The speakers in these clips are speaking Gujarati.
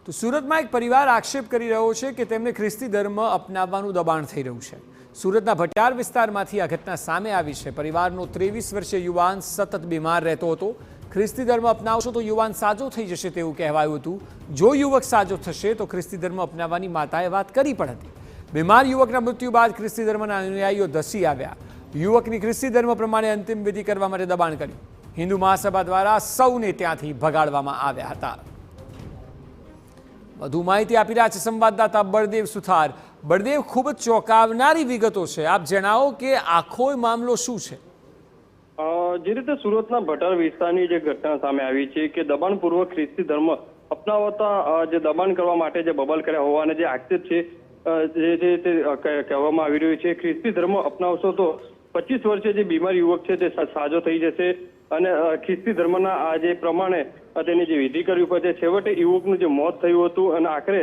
તો સુરતમાં એક પરિવાર આક્ષેપ કરી રહ્યો છે કે તેમને ખ્રિસ્તી ધર્મ અપનાવવાનું દબાણ થઈ રહ્યું છે। સુરતના ભટિયાર વિસ્તારમાંથી આ ઘટના સામે આવી છે। પરિવારનો 23 વર્ષીય યુવાન સતત બીમાર રહેતો હતો। ખ્રિસ્તી ધર્મ અપનાવશો તો યુવાન સાજો થઈ જશે તેવું કહેવાયું હતું। જો યુવક સાજો થશે તો ખ્રિસ્તી ધર્મ અપનાવવાની માતાએ વાત કરી પણ હતી। બીમાર યુવકના મૃત્યુ બાદ ખ્રિસ્તી ધર્મના અનુયાયીઓ ધસી આવ્યા। યુવકની ખ્રિસ્તી ધર્મ પ્રમાણે અંતિમ વિધિ કરવા માટે દબાણ કર્યું। હિન્દુ મહાસભા દ્વારા સૌને ત્યાંથી ભગાડવામાં આવ્યા હતા। વધુ માહિતી આપી રહ્યા છે સંવાદદાતા બળદેવ સુથાર। બળદેવ, ખૂબ જ ચોંકાવનારી વિગતો છે, આપ જણાવો કે આખો મામલો શું છે? જે રીતે સુરતના ભટાર વિસ્તારની જે ઘટના સામે આવી છે કે દબાણપૂર્વક ખ્રિસ્તી ધર્મ અપનાવતા જે દબાણ કરવા માટે જે બબલ કર્યા હોવાને જે આક્ષેપ છે તે કહેવામાં આવી રહ્યું છે। ખ્રિસ્તી ધર્મ અપનાવશો તો 25 વર્ષીય જે બીમાર યુવક છે તે સાજો થઈ જશે અને ખ્રિસ્તી ધર્મના આ જે પ્રમાણે તેની જે વિધિ કરવી પડશે। છેવટે યુવકનું જે મોત થયું હતું અને આખરે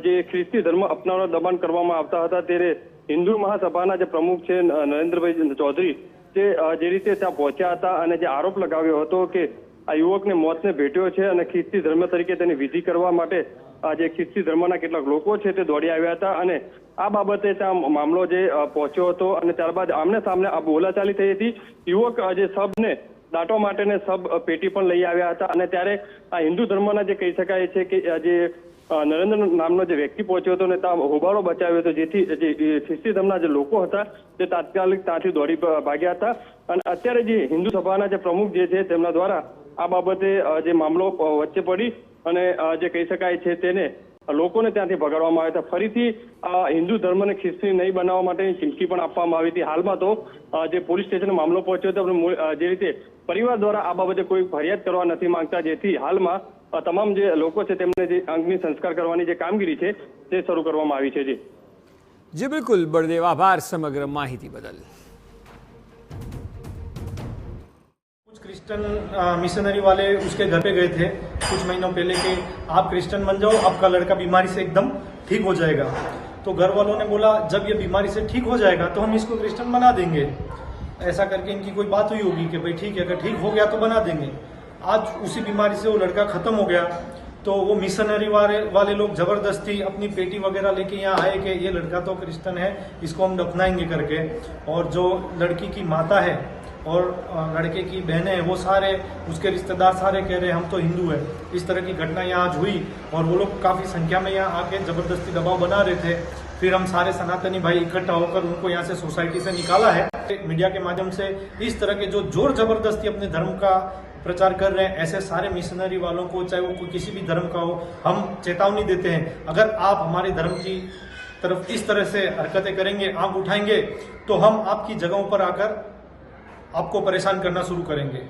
જે ખ્રિસ્તી ધર્મ અપનાવવા દબાણ કરવામાં આવતા હતા ત્યારે હિન્દુ મહાસભાના જે પ્રમુખ છે નરેન્દ્રભાઈ ચૌધરી જે રીતે ત્યાં પહોંચ્યા હતા અને જે આરોપ લગાવ્યો હતો કે આ યુવકને મોતને ભેટ્યો છે અને ખ્રિસ્તી ધર્મ તરીકે તેની વિધિ કરવા માટે જે ખ્રિસ્તી ધર્મના કેટલાક લોકો છે તે દોડી આવ્યા હતા અને આ બાબતે ત્યાં મામલો જે પહોંચ્યો હતો અને ત્યારબાદ આમને સામને આ બોલાચાલી થઈ હતી। યુવક જે સબને દાટવા માટેને સબ પેટી પણ લઈ આવ્યા હતા અને ત્યારે આ હિન્દુ ધર્મના જે કહી શકાય છે કે જે નરેન્દ્ર નામનો જે વ્યક્તિ પહોંચ્યો હતો ને ત્યાં હોબાળો બચાવ્યો હતો, જેથી જે ખ્રિસ્તી ધર્મના જે લોકો હતા તે તાત્કાલિક ત્યાંથી દોડી ભાગ્યા હતા અને અત્યારે જે હિન્દુ સભાના જે પ્રમુખ જે છે તેમના દ્વારા આ બાબતે જે મામલો વચ્ચે પડી અને જે કહી શકાય છે તેને લોકોને ત્યાંથી ભગાડવામાં આવ્યા હતા। ફરીથી હિન્દુ ધર્મને ખ્રિસ્તી નહીં બનાવવા માટેની ચીમકી પણ આપવામાં આવી હતી। હાલમાં તો જે પોલીસ સ્ટેશન મામલો પહોંચ્યો હતો, જે રીતે પરિવાર દ્વારા આ બાબતે કોઈ ફરિયાદ કરવા નથી માંગતા, જેથી હાલમાં તમામ જે લોકો છે તેમને જે અગ્નિ સંસ્કાર કરવાની જે કામગીરી છે તે શરૂ કરવામાં આવી છે। જી બિલકુલ બળદેવ, આભાર સમગ્ર માહિતી બદલ। कुछ क्रिश्चियन मिशनरी वाले उसके घर पे गए थे कुछ महीनों पहले कि आप क्रिश्चियन बन जाओ, आपका लड़का बीमारी से एकदम ठीक हो जाएगा। तो घर वालों ने बोला जब ये बीमारी से ठीक हो जाएगा तो हम इसको क्रिश्चियन बना देंगे। ऐसा करके इनकी कोई बात हुई होगी कि भाई ठीक है, अगर ठीक हो गया तो बना देंगे। आज उसी बीमारी से वो लड़का खत्म हो गया तो वो मिशनरी वाले लोग जबरदस्ती अपनी पेटी वगैरह लेके यहाँ आए कि ये लड़का तो क्रिश्चियन है, इसको हम दफनाएंगे करके। और जो लड़की की माता है और लड़के की बहनें हैं वो सारे उसके रिश्तेदार सारे कह रहे हैं हम तो हिंदू है। इस तरह की घटना यहाँ आज हुई और वो लोग काफ़ी संख्या में यहाँ आके जबरदस्ती दबाव बना रहे थे। फिर हम सारे सनातनी भाई इकट्ठा होकर उनको यहाँ से सोसाइटी से निकाला है। मीडिया के माध्यम से इस तरह के जो जोर जबरदस्ती अपने धर्म का प्रचार कर रहे हैं, ऐसे सारे मिशनरी वालों को, चाहे वो किसी भी धर्म का हो, हम चेतावनी देते हैं अगर आप हमारे धर्म की तरफ इस तरह से हरकतें करेंगे, आंख उठाएंगे तो हम आपकी जगहों पर आकर आपको परेशान करना शुरू करेंगे।